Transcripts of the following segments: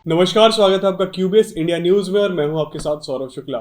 नमस्कार, स्वागत है आपका क्यूबेस इंडिया न्यूज में और मैं हूं आपके साथ सौरभ शुक्ला।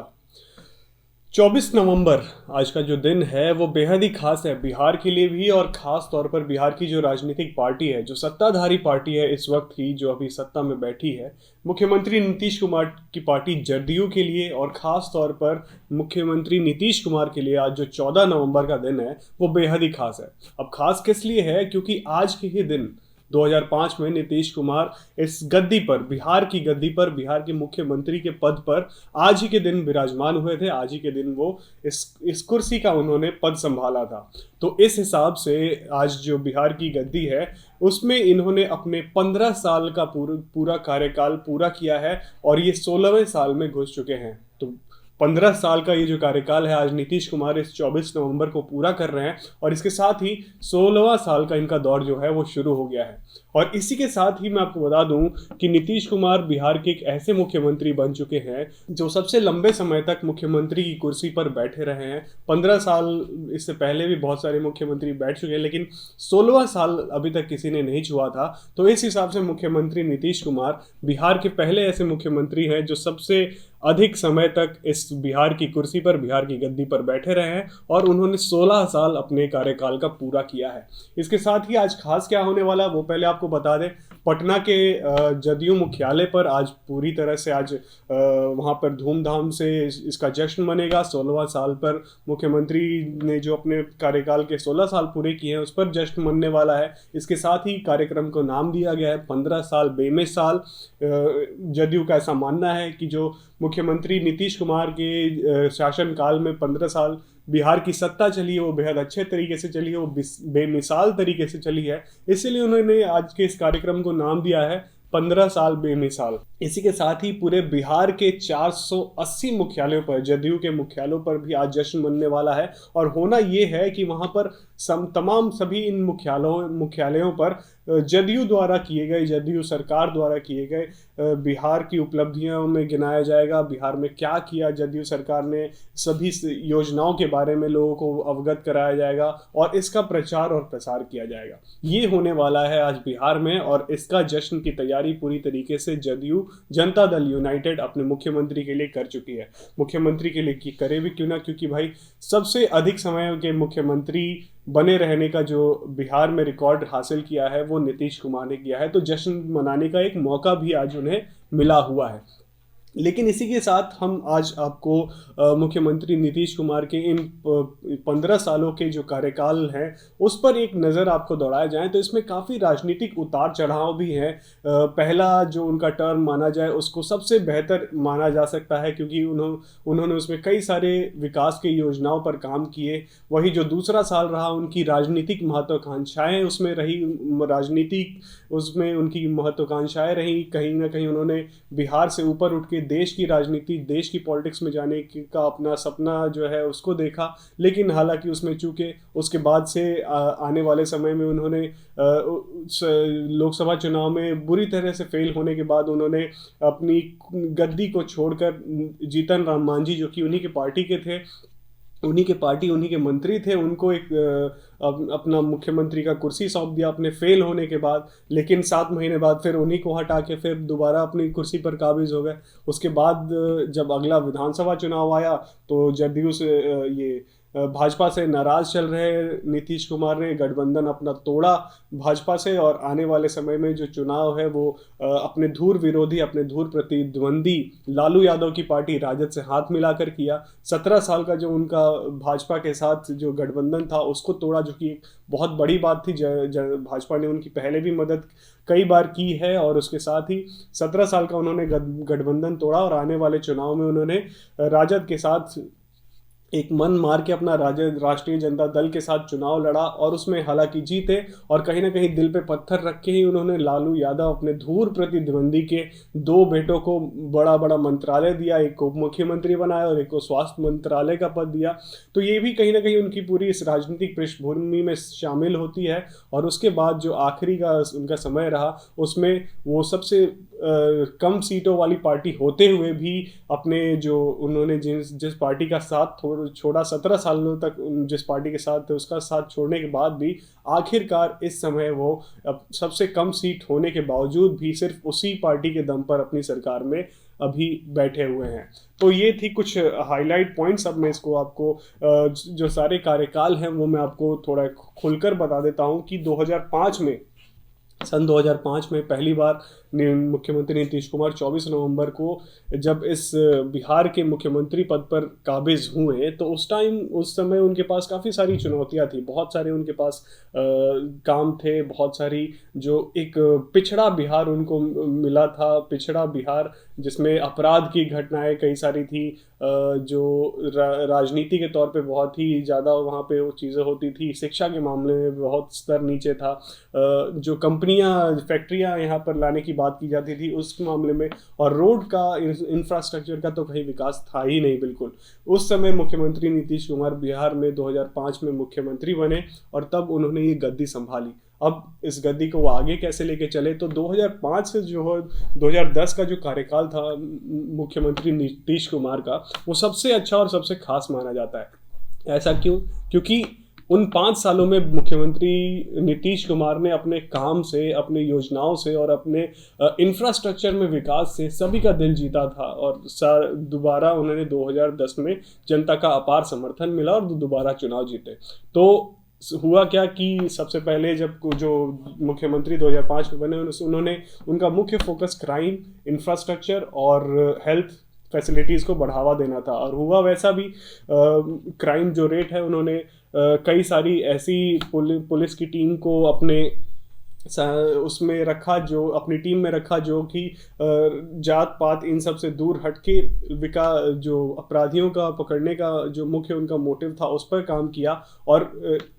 24 नवंबर आज का जो दिन है वो बेहद ही खास है बिहार के लिए भी, और खास तौर पर बिहार की जो राजनीतिक पार्टी है, जो सत्ताधारी पार्टी है इस वक्त की, जो अभी सत्ता में बैठी है, मुख्यमंत्री नीतीश कुमार की पार्टी जदयू के लिए, और खास तौर पर मुख्यमंत्री नीतीश कुमार के लिए आज जो 14 नवंबर का दिन है वो बेहद ही खास है। अब खास किस लिए है? क्योंकि आज के ही दिन 2005 में नीतीश कुमार इस गद्दी पर, बिहार की गद्दी पर, बिहार के मुख्यमंत्री के पद पर आज ही के दिन विराजमान हुए थे। आज ही के दिन वो इस कुर्सी का उन्होंने पद संभाला था। तो इस हिसाब से आज जो बिहार की गद्दी है उसमें इन्होंने अपने 15 साल का पूरा कार्यकाल पूरा किया है और ये 16वें साल में घुस चुके हैं। तो 15 साल का ये जो कार्यकाल है आज नीतीश कुमार इस 24 नवंबर को पूरा कर रहे हैं, और इसके साथ ही 16वां साल का इनका दौर जो है वो शुरू हो गया है। और इसी के साथ ही मैं आपको बता दूं कि नीतीश कुमार बिहार के एक ऐसे मुख्यमंत्री बन चुके हैं जो सबसे लंबे समय तक मुख्यमंत्री की कुर्सी पर बैठे रहे हैं। 15 साल इससे पहले भी बहुत सारे मुख्यमंत्री बैठ चुके हैं, लेकिन 16वां साल अभी तक किसी ने नहीं छुआ था। तो इस हिसाब से मुख्यमंत्री नीतीश कुमार बिहार के पहले ऐसे मुख्यमंत्री हैं जो सबसे अधिक समय तक इस बिहार की कुर्सी पर, बिहार की गद्दी पर बैठे रहे हैं, और उन्होंने 16 साल अपने कार्यकाल का पूरा किया है। इसके साथ ही आज खास क्या होने वाला वो पहले आपको बता दें। पटना के जदयू मुख्यालय पर आज पूरी तरह से आज वहाँ पर धूमधाम से इसका जश्न मनेगा। 16वां साल पर मुख्यमंत्री ने जो अपने कार्यकाल के 16 साल पूरे किए हैं उस पर जश्न मनने वाला है। इसके साथ ही कार्यक्रम को नाम दिया गया है 15 साल बेमिसाल। जदयू का ऐसा मानना है कि जो मुख्यमंत्री नीतीश कुमार के शासनकाल में 15 साल बिहार की सत्ता चली है वो बेहद अच्छे तरीके से चली है, वो बेमिसाल तरीके से चली है। इसलिए उन्होंने आज के इस कार्यक्रम को नाम दिया है 15 साल बेमिसाल। इसी के साथ ही पूरे बिहार के 480 मुख्यालयों पर, जदयू के मुख्यालयों पर भी आज जश्न मनने वाला है। और होना ये है कि वहाँ पर तमाम सभी इन मुख्यालयों पर जदयू द्वारा किए गए, जदयू सरकार द्वारा किए गए बिहार की उपलब्धियों में गिनाया जाएगा। बिहार में क्या किया जदयू सरकार ने, सभी योजनाओं के बारे में लोगों को अवगत कराया जाएगा और इसका प्रचार और प्रसार किया जाएगा। ये होने वाला है आज बिहार में, और इसका जश्न की तैयारी पूरी तरीके से जदयू जनता दल यूनाइटेड अपने मुख्यमंत्री के लिए कर चुकी है। मुख्यमंत्री के लिए करे भी क्यों ना, क्योंकि भाई सबसे अधिक समय के मुख्यमंत्री बने रहने का जो बिहार में रिकॉर्ड हासिल किया है वो नीतीश कुमार ने किया है। तो जश्न मनाने का एक मौका भी आज उन्हें मिला हुआ है। लेकिन इसी के साथ हम आज आपको मुख्यमंत्री नीतीश कुमार के इन 15 सालों के जो कार्यकाल हैं उस पर एक नज़र आपको दौड़ाया जाए तो इसमें काफ़ी राजनीतिक उतार चढ़ाव भी हैं। पहला जो उनका टर्म माना जाए उसको सबसे बेहतर माना जा सकता है, क्योंकि उन्होंने उसमें कई सारे विकास की योजनाओं पर काम किए। वही जो दूसरा साल रहा उनकी राजनीतिक महत्वाकांक्षाएँ उसमें रही, राजनीतिक उसमें उनकी महत्वाकांक्षाएँ रहीं। कहीं ना कहीं उन्होंने बिहार से ऊपर उठ के देश की राजनीति, देश की पॉलिटिक्स में जाने का अपना सपना जो है उसको देखा। लेकिन हालांकि उसमें चूंकि उसके बाद से आने वाले समय में उन्होंने लोकसभा चुनाव में बुरी तरह से फेल होने के बाद उन्होंने अपनी गद्दी को छोड़कर जीतन राम मांझी, जो कि उन्हीं के पार्टी के थे, उन्हीं के मंत्री थे, उनको एक अपना मुख्यमंत्री का कुर्सी सौंप दिया अपने फेल होने के बाद। लेकिन 7 महीने बाद फिर उन्हीं को हटा के फिर दोबारा अपनी कुर्सी पर काबिज हो गए। उसके बाद जब अगला विधानसभा चुनाव आया तो जदयू से ये भाजपा से नाराज चल रहे नीतीश कुमार ने गठबंधन अपना तोड़ा भाजपा से, और आने वाले समय में जो चुनाव है वो अपने धूर विरोधी, अपने धूर प्रतिद्वंदी लालू यादव की पार्टी राजद से हाथ मिलाकर किया। 17 साल का जो उनका भाजपा के साथ जो गठबंधन था उसको तोड़ा, जो कि एक बहुत बड़ी बात थी। भाजपा ने उनकी पहले भी मदद कई बार की है, और उसके साथ ही 17 साल का उन्होंने गठबंधन तोड़ा और आने वाले चुनाव में उन्होंने राजद के साथ एक मन मार के अपना राष्ट्रीय जनता दल के साथ चुनाव लड़ा, और उसमें हालांकि जीते। और कहीं ना कहीं दिल पे पत्थर रख के ही उन्होंने लालू यादव, अपने धूर प्रतिद्वंदी के 2 बेटों को बड़ा बड़ा मंत्रालय दिया, एक को मुख्यमंत्री बनाया और एक को स्वास्थ्य मंत्रालय का पद दिया। तो ये भी कहीं ना कहीं उनकी पूरी इस राजनीतिक पृष्ठभूमि में शामिल होती है। और उसके बाद जो आखिरी का उनका समय रहा उसमें वो सबसे कम सीटों वाली पार्टी होते हुए भी अपने जो उन्होंने जिस पार्टी का साथ छोड़ा 17 सालों तक जिस पार्टी के साथ थे उसका साथ छोड़ने के बाद भी आखिरकार इस समय वो अब सबसे कम सीट होने के बावजूद भी सिर्फ उसी पार्टी के दम पर अपनी सरकार में अभी बैठे हुए हैं। तो ये थी कुछ हाईलाइट पॉइंट्स। अब मैं इसको आपको जो सारे कार्यकाल हैं वो मैं आपको थोड़ा खुलकर बता देता हूँ कि 2005 में सन 2005 में पहली बार मुख्यमंत्री नीतीश कुमार 24 नवंबर को जब इस बिहार के मुख्यमंत्री पद पर काबिज हुए तो उस समय उनके पास काफ़ी सारी चुनौतियां थी, बहुत सारे उनके पास काम थे, बहुत सारी जो एक पिछड़ा बिहार उनको मिला था, पिछड़ा बिहार जिसमें अपराध की घटनाएं कई सारी थी, जो राजनीति के तौर पे बहुत ही ज़्यादा वहाँ पे वो चीज़ें होती थी, शिक्षा के मामले में बहुत स्तर नीचे था, जो कंपनियां फैक्ट्रियां यहाँ पर लाने की बात की जाती थी उस मामले में, और रोड का इंफ्रास्ट्रक्चर का तो कहीं विकास था ही नहीं बिल्कुल। उस समय मुख्यमंत्री नीतीश कुमार बिहार में 2005 में मुख्यमंत्री बने और तब उन्होंने ये गद्दी संभाली। अब इस गद्दी को वो आगे कैसे लेके चले, तो 2005 से जो 2010 का जो कार्यकाल था मुख्यमंत्री नीतीश कुमार का, वो सबसे अच्छा और सबसे खास माना जाता है। ऐसा क्यों? क्योंकि उन 5 सालों में मुख्यमंत्री नीतीश कुमार ने अपने काम से, अपने योजनाओं से और अपने इंफ्रास्ट्रक्चर में विकास से सभी का दिल जीता था, और दोबारा उन्होंने 2010 में जनता का अपार समर्थन मिला और दोबारा चुनाव जीते। तो हुआ क्या कि सबसे पहले जब जो मुख्यमंत्री 2005 में बने उन्होंने उनका मुख्य फोकस क्राइम, इंफ्रास्ट्रक्चर और हेल्थ फैसिलिटीज़ को बढ़ावा देना था, और हुआ वैसा भी। क्राइम जो रेट है उन्होंने कई सारी ऐसी पुलिस की टीम को अपने उसमें रखा, जो अपनी टीम में रखा जो कि जात पात इन सब से दूर हटके जो अपराधियों का पकड़ने का जो मुख्य उनका मोटिव था उस पर काम किया। और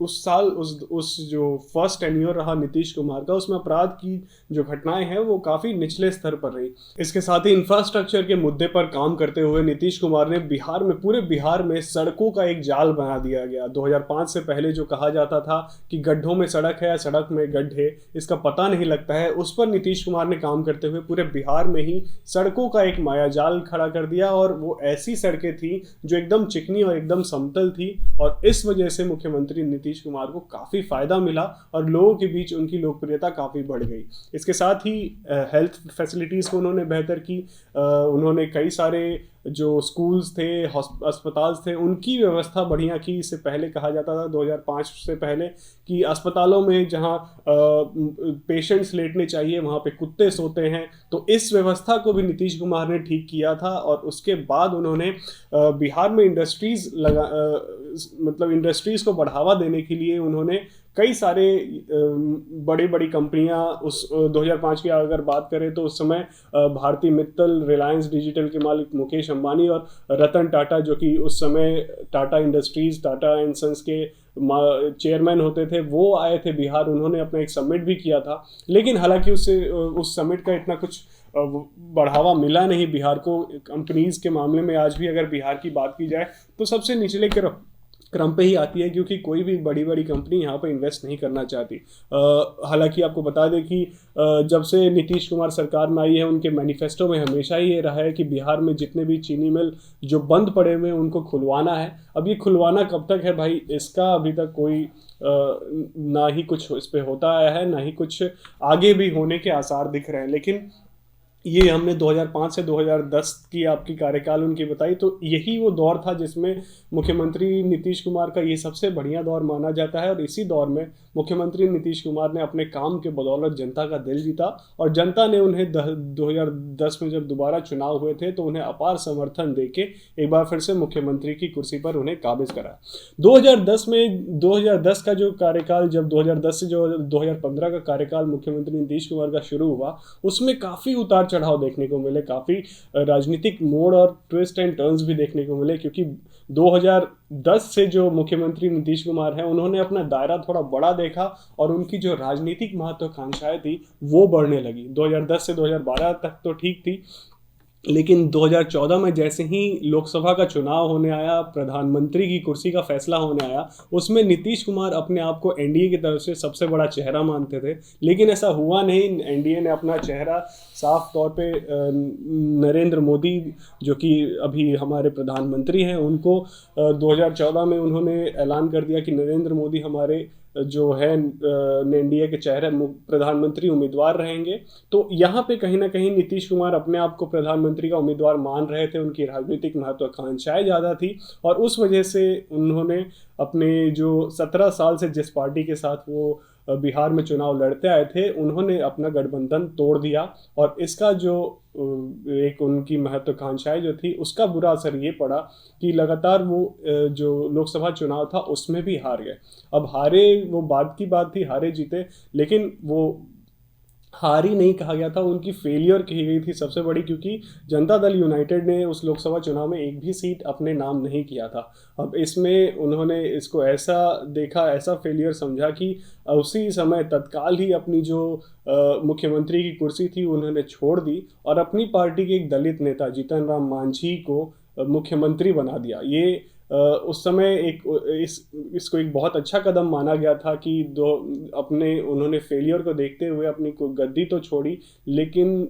उस साल उस जो फर्स्ट टेन्योर रहा नीतीश कुमार का, उसमें अपराध की जो घटनाएं हैं वो काफ़ी निचले स्तर पर रही। इसके साथ ही इंफ्रास्ट्रक्चर के मुद्दे पर काम करते हुए नीतीश कुमार ने बिहार में, पूरे बिहार में सड़कों का एक जाल बना दिया गया। 2005 से पहले जो कहा जाता था कि गड्ढों में सड़क है, सड़क में गड्ढे, इसका पता नहीं लगता है, उस पर नीतीश कुमार ने काम करते हुए पूरे बिहार में ही सड़कों का एक मायाजाल खड़ा कर दिया। और वो ऐसी सड़कें थी जो एकदम चिकनी और एकदम समतल थी, और इस वजह से मुख्यमंत्री नीतीश कुमार को काफ़ी फायदा मिला और लोगों के बीच उनकी लोकप्रियता काफ़ी बढ़ गई। इसके साथ ही हेल्थ फैसिलिटीज़ को उन्होंने बेहतर की। उन्होंने कई सारे जो स्कूल्स थे, अस्पताल थे, उनकी व्यवस्था बढ़िया की। इससे पहले कहा जाता था 2005 से पहले कि अस्पतालों में जहाँ पेशेंट्स लेटने चाहिए वहाँ पे कुत्ते सोते हैं, तो इस व्यवस्था को भी नीतीश कुमार ने ठीक किया था। और उसके बाद उन्होंने बिहार में इंडस्ट्रीज़ को बढ़ावा देने के लिए उन्होंने कई सारे बड़ी बड़ी कंपनियां, उस 2005 की अगर बात करें तो उस समय भारती मित्तल, रिलायंस डिजिटल के मालिक मुकेश अंबानी और रतन टाटा, जो कि उस समय Tata Industries, Tata and Sons के चेयरमैन होते थे, वो आए थे बिहार। उन्होंने अपना एक समिट भी किया था, लेकिन हालांकि उस समिट का इतना कुछ बढ़ावा मिला नहीं बिहार को। कंपनीज के मामले में आज भी अगर बिहार की बात की जाए तो सबसे निचले क्रम पे ही आती है, क्योंकि कोई भी बड़ी बड़ी कंपनी यहाँ पे इन्वेस्ट नहीं करना चाहती। हालांकि आपको बता दें कि जब से नीतीश कुमार सरकार में आई है, उनके मैनिफेस्टो में हमेशा ही ये रहा है कि बिहार में जितने भी चीनी मिल जो बंद पड़े हुए हैं उनको खुलवाना है। अब ये खुलवाना कब तक है भाई, इसका अभी तक कोई ना ही कुछ इस पे होता आया है, ना ही कुछ आगे भी होने के आसार दिख रहे हैं। लेकिन ये हमने 2005 से 2010 की आपकी कार्यकाल उनकी बताई, तो यही वो दौर था जिसमें मुख्यमंत्री नीतीश कुमार का ये सबसे बढ़िया दौर माना जाता है। और इसी दौर में मुख्यमंत्री नीतीश कुमार ने अपने काम के बदौलत जनता का दिल जीता, और जनता ने उन्हें 2010 में जब दोबारा चुनाव हुए थे तो उन्हें अपार समर्थन देके एक बार फिर से मुख्यमंत्री की कुर्सी पर उन्हें काबिज कराया। 2010 का जो कार्यकाल, जब 2010 से जो 2015 का कार्यकाल मुख्यमंत्री नीतीश कुमार का शुरू हुआ, उसमें काफ़ी उतार चढ़ाव देखने को मिले, काफ़ी राजनीतिक मोड़ और ट्विस्ट एंड टर्न्स भी देखने को मिले। क्योंकि 2010 से जो मुख्यमंत्री नीतीश कुमार हैं, उन्होंने अपना दायरा थोड़ा बड़ा देखा और उनकी जो राजनीतिक महत्वाकांक्षाएं थी वो बढ़ने लगी। 2010 से 2012 तक तो ठीक थी, लेकिन 2014 में जैसे ही लोकसभा का चुनाव होने आया, प्रधानमंत्री की कुर्सी का फैसला होने आया, उसमें नीतीश कुमार अपने आप को एनडीए की तरफ से सबसे बड़ा चेहरा मानते थे, लेकिन ऐसा हुआ नहीं। एनडीए ने अपना चेहरा साफ तौर पे नरेंद्र मोदी, जो कि अभी हमारे प्रधानमंत्री हैं, उनको 2014 में उन्होंने ऐलान कर दिया कि नरेंद्र मोदी हमारे जो है एनडीए के चेहरे प्रधानमंत्री उम्मीदवार रहेंगे। तो यहाँ पे कहीं ना कहीं नीतीश कुमार अपने आप को प्रधानमंत्री का उम्मीदवार मान रहे थे, उनकी राजनीतिक महत्वाकांक्षाएं ज़्यादा थी, और उस वजह से उन्होंने अपने जो 17 साल से जिस पार्टी के साथ वो बिहार में चुनाव लड़ते आए थे, उन्होंने अपना गठबंधन तोड़ दिया, और इसका जो एक उनकी महत्वाकांक्षाएं जो थी उसका बुरा असर ये पड़ा कि लगातार वो जो लोकसभा चुनाव था उसमें भी हार गए। अब हारे वो बात की बात थी, हारे जीते, लेकिन वो हार ही नहीं कहा गया था, उनकी फेलियर कही गई थी सबसे बड़ी, क्योंकि जनता दल यूनाइटेड ने उस लोकसभा चुनाव में एक भी सीट अपने नाम नहीं किया था। अब इसमें उन्होंने इसको ऐसा देखा, ऐसा फेलियर समझा कि उसी समय तत्काल ही अपनी जो मुख्यमंत्री की कुर्सी थी उन्होंने छोड़ दी और अपनी पार्टी के एक दलित नेता जीतन राम मांझी को मुख्यमंत्री बना दिया। ये उस समय इसको एक बहुत अच्छा कदम माना गया था कि उन्होंने फेलियर को देखते हुए अपनी गद्दी तो छोड़ी, लेकिन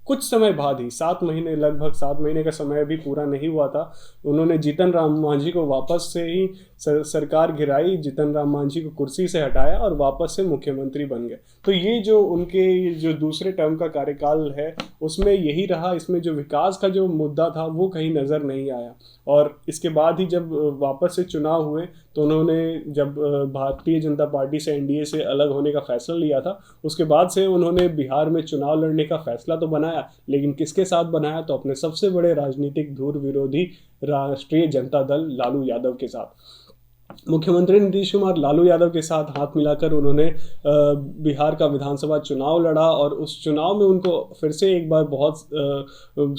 कुछ समय बाद ही, 7 महीने, लगभग 7 महीने का समय भी पूरा नहीं हुआ था, उन्होंने जीतन राम मांझी को वापस से ही सरकार गिराई, जीतन राम मांझी को कुर्सी से हटाया और वापस से मुख्यमंत्री बन गए। तो ये जो उनके जो दूसरे टर्म का कार्यकाल है उसमें यही रहा। इसमें जो विकास का जो मुद्दा था वो कहीं नज़र नहीं आया। और इसके बाद ही जब वापस से चुनाव हुए तो उन्होंने जब भारतीय जनता पार्टी से, एनडीए से अलग होने का फैसला लिया था, उसके बाद से उन्होंने बिहार में चुनाव लड़ने का फैसला तो बनाया, लेकिन किसके साथ बनाया? तो अपने सबसे बड़े राजनीतिक धुर विरोधी राष्ट्रीय जनता दल लालू यादव के साथ। मुख्यमंत्री नीतीश कुमार लालू यादव के साथ हाथ मिलाकर उन्होंने बिहार का विधानसभा चुनाव लड़ा, और उस चुनाव में उनको फिर से एक बार बहुत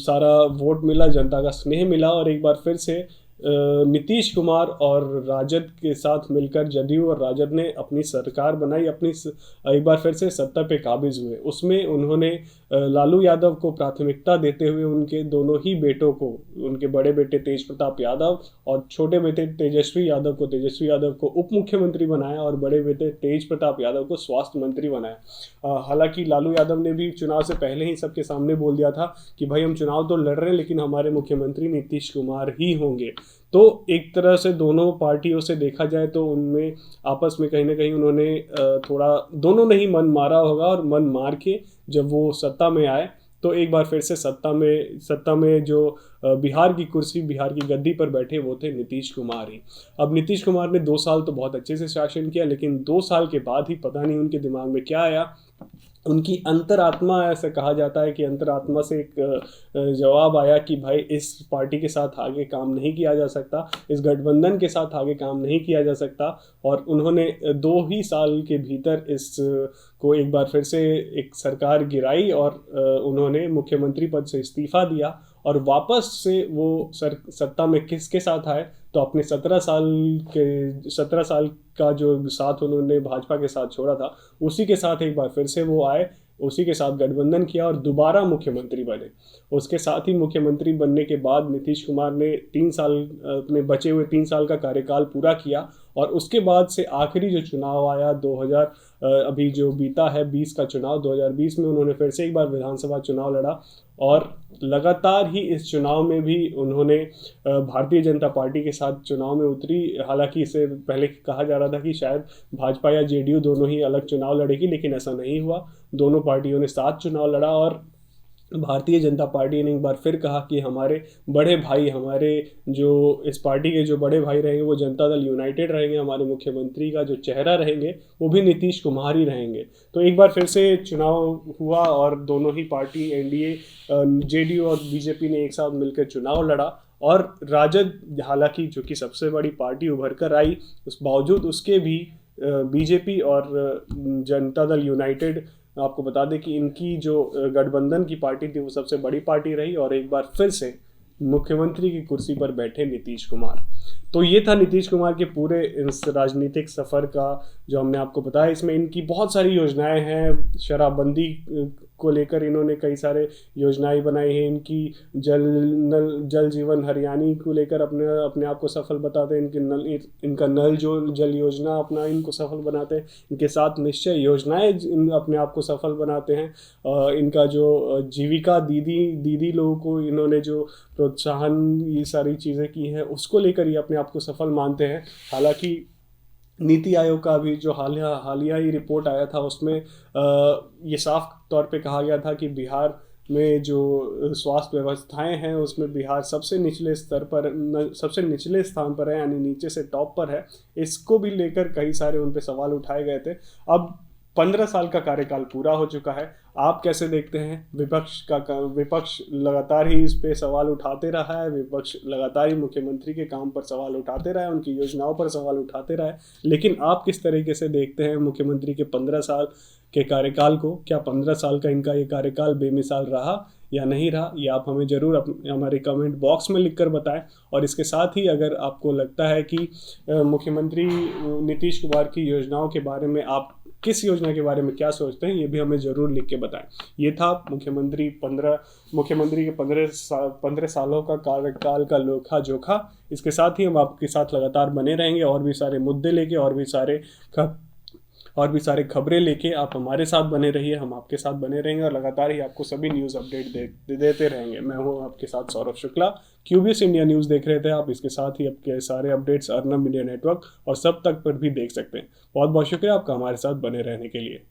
सारा वोट मिला, जनता का स्नेह मिला, और एक बार फिर से नीतीश कुमार और राजद के साथ मिलकर जदयू और राजद ने अपनी सरकार बनाई, एक बार फिर से सत्ता पे काबिज हुए। उसमें उन्होंने लालू यादव को प्राथमिकता देते हुए उनके दोनों ही बेटों को, उनके बड़े बेटे तेज प्रताप यादव और छोटे बेटे तेजस्वी यादव को उप मुख्यमंत्री बनाया, और बड़े बेटे तेज प्रताप यादव को स्वास्थ्य मंत्री बनाया। हालांकि लालू यादव ने भी चुनाव से पहले ही सबके सामने बोल दिया था कि भाई हम चुनाव तो लड़ रहे हैं, लेकिन हमारे मुख्यमंत्री नीतीश कुमार ही होंगे। तो एक तरह से दोनों पार्टियों से देखा जाए तो उनमें आपस में कहीं ना कहीं उन्होंने थोड़ा, दोनों ने ही मन मारा होगा, और मन मार के जब वो सत्ता में आए तो एक बार फिर से सत्ता में जो बिहार की कुर्सी, बिहार की गद्दी पर बैठे वो थे नीतीश कुमार ही। अब नीतीश कुमार ने 2 साल तो बहुत अच्छे से शासन किया, लेकिन 2 साल के बाद ही पता नहीं उनके दिमाग में क्या आया, उनकी अंतरात्मा, ऐसा कहा जाता है कि अंतरात्मा से एक जवाब आया कि भाई इस पार्टी के साथ आगे काम नहीं किया जा सकता, इस गठबंधन के साथ आगे काम नहीं किया जा सकता, और उन्होंने 2 ही साल के भीतर इस को एक बार फिर से एक सरकार गिराई, और उन्होंने मुख्यमंत्री पद से इस्तीफा दिया, और वापस से वो सत्ता में किसके साथ आए? तो अपने 17 साल का जो साथ उन्होंने भाजपा के साथ छोड़ा था, उसी के साथ एक बार फिर से वो आए, उसी के साथ गठबंधन किया और दोबारा मुख्यमंत्री बने। उसके साथ ही मुख्यमंत्री बनने के बाद नीतीश कुमार ने 3 साल, अपने बचे हुए 3 साल का कार्यकाल पूरा किया, और उसके बाद से आखिरी जो चुनाव आया 2000, अभी जो बीता है 20 का चुनाव, 2020 में उन्होंने फिर से एक बार विधानसभा चुनाव लड़ा, और लगातार ही इस चुनाव में भी उन्होंने भारतीय जनता पार्टी के साथ चुनाव में उतरी। हालांकि इससे पहले कहा जा रहा था कि शायद भाजपा या जेडीयू दोनों ही अलग चुनाव लड़ेगी, लेकिन ऐसा नहीं हुआ, दोनों पार्टियों ने साथ चुनाव लड़ा, और भारतीय जनता पार्टी ने एक बार फिर कहा कि हमारे बड़े भाई, हमारे जो इस पार्टी के जो बड़े भाई रहेंगे वो जनता दल यूनाइटेड रहेंगे, हमारे मुख्यमंत्री का जो चेहरा रहेंगे वो भी नीतीश कुमार ही रहेंगे। तो एक बार फिर से चुनाव हुआ, और दोनों ही पार्टी, एनडीए, जेडीयू और बीजेपी ने एक साथ मिलकर चुनाव लड़ा, और राजद, हालांकि जो कि सबसे बड़ी पार्टी उभर कर आई, उस बावजूद उसके भी बीजेपी और जनता दल यूनाइटेड, आपको बता दें कि इनकी जो गठबंधन की पार्टी थी वो सबसे बड़ी पार्टी रही, और एक बार फिर से मुख्यमंत्री की कुर्सी पर बैठे नीतीश कुमार। तो ये था नीतीश कुमार के पूरे इस राजनीतिक सफ़र का जो हमने आपको बताया। इसमें इनकी बहुत सारी योजनाएं हैं, शराबबंदी को लेकर इन्होंने कई सारे योजनाएं बनाई हैं। इनकी जल जीवन हरियाणी को लेकर अपने अपने आप को सफल बताते हैं। इनका नल जो जल योजना अपना इनको सफल बनाते हैं। इनके साथ निश्चय योजनाएं अपने आप को सफल बनाते हैं। इनका जो जीविका दीदी लोगों को इन्होंने जो प्रोत्साहन ये सारी चीज़ें की हैं उसको लेकर ये अपने आप को सफल मानते हैं। हालांकि नीति आयोग का भी जो हालिया ही रिपोर्ट आया था उसमें ये साफ तौर पे कहा गया था कि बिहार में जो स्वास्थ्य व्यवस्थाएं हैं उसमें बिहार सबसे निचले सबसे निचले स्थान पर है, यानी नीचे से टॉप पर है। इसको भी लेकर कई सारे उन पे सवाल उठाए गए थे। अब 15 साल का कार्यकाल पूरा हो चुका है। आप कैसे देखते हैं? विपक्ष लगातार ही इस पे सवाल उठाते रहा है। विपक्ष लगातार ही मुख्यमंत्री के काम पर सवाल उठाते रहा है, उनकी योजनाओं पर सवाल उठाते रहा है। लेकिन आप किस तरीके से देखते हैं मुख्यमंत्री के 15 साल के कार्यकाल को? क्या 15 साल का इनका ये कार्यकाल बेमिसाल रहा या नहीं रहा? ये आप हमें ज़रूर हमारे कमेंट बॉक्स में लिखकर बताएं। और इसके साथ ही अगर आपको लगता है कि मुख्यमंत्री नीतीश कुमार की योजनाओं के बारे में आप किस योजना के बारे में क्या सोचते हैं, ये भी हमें ज़रूर लिख के बताएं। ये था मुख्यमंत्री के 15 सालों का कार्यकाल का लेखा जोखा। इसके साथ ही हम आपके साथ लगातार बने रहेंगे और भी सारे मुद्दे लेके और भी सारे खबरें लेके आप हमारे साथ बने रहिए, हम आपके साथ बने रहेंगे और लगातार ही आपको सभी न्यूज़ अपडेट देते रहेंगे। मैं हूँ आपके साथ सौरभ शुक्ला। क्यूबीएस इंडिया न्यूज़ देख रहे थे आप। इसके साथ ही आपके सारे अपडेट्स अर्नब मीडिया नेटवर्क और सब तक पर भी देख सकते हैं। बहुत बहुत शुक्रिया आपका हमारे साथ बने रहने के लिए।